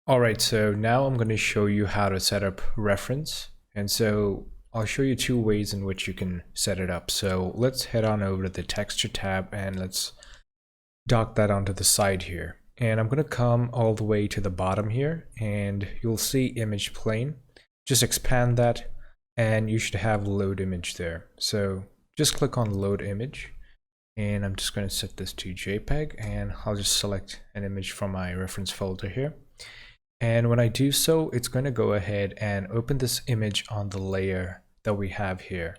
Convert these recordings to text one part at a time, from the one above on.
Alright, so now I'm going to show you how to set up reference. And so I'll show you two ways in which you can set it up. So let's head on over to the texture tab and let's dock that onto the side here. And I'm going to come all the way to the bottom here and you'll see image plane. Just expand that and you should have load image there. So just click on load image and I'm just going to set this to JPEG and I'll just select an image from my reference folder here. And when I do so, it's going to go ahead and open this image on the layer that we have here.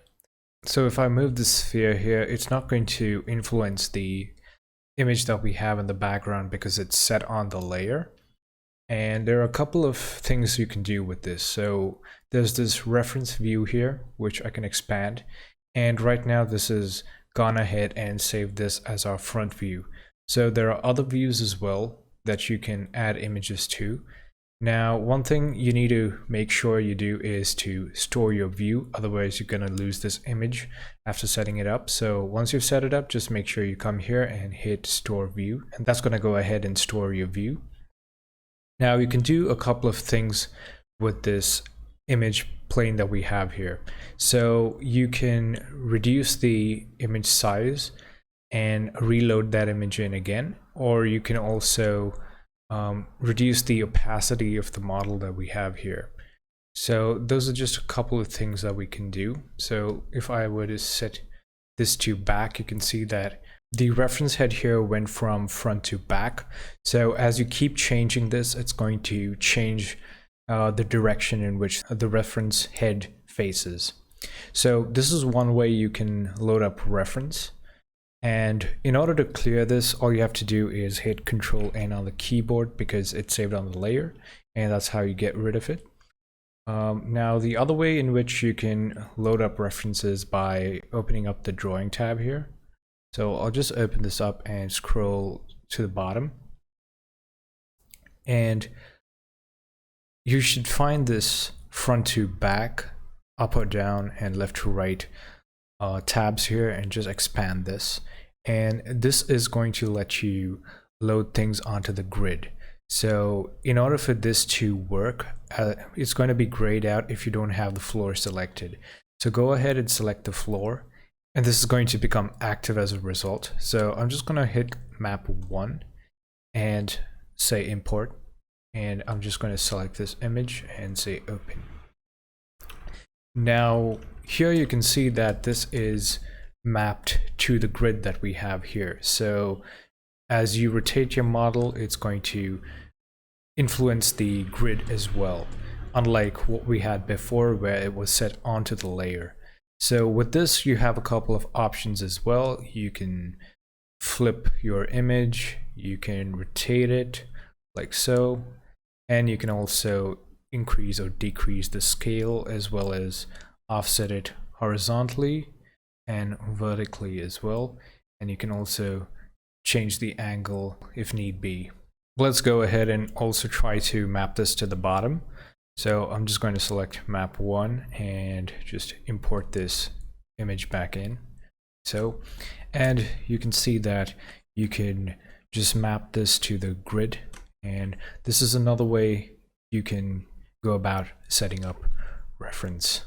So if I move the sphere here, it's not going to influence the image that we have in the background because it's set on the layer. And there are a couple of things you can do with this. So there's this reference view here, which I can expand. And right now this has gone ahead and saved this as our front view. So there are other views as well that you can add images to. Now, one thing you need to make sure you do is to store your view, otherwise you're going to lose this image after setting it up. So once you've set it up, just make sure you come here and hit store view, and that's going to go ahead and store your view. Now you can do a couple of things with this image plane that we have here. So you can reduce the image size and reload that image in again, or you can also reduce the opacity of the model that we have here. So those are just a couple of things that we can do. So if I were to set this to back, you can see that the reference head here went from front to back. So as you keep changing this, it's going to change the direction in which the reference head faces. So this is one way you can load up reference. And in order to clear this, all you have to do is hit Control N on the keyboard because it's saved on the layer, and that's how you get rid of it. Now the other way in which you can load up references by opening up the drawing tab here. So I'll just open this up and scroll to the bottom. And you should find this front to back, up or down, and left to right tabs here, and just expand this. And this is going to let you load things onto the grid. So in order for this to work, it's going to be grayed out if you don't have the floor selected. So go ahead and select the floor, and this is going to become active as a result. So I'm just going to hit map 1 and say import, and I'm just going to select this image and say open. Now here you can see that this is mapped to the grid that we have here. So as you rotate your model, it's going to influence the grid as well, unlike what we had before where it was set onto the layer. So with this, you have a couple of options as well. You can flip your image, you can rotate it like so, and you can also increase or decrease the scale as well as offset it horizontally and vertically as well. And you can also change the angle if need be. Let's go ahead and also try to map this to the bottom. So I'm just going to select map 1 and just import this image back in. So, and you can see that you can just map this to the grid. And this is another way you can go about setting up reference.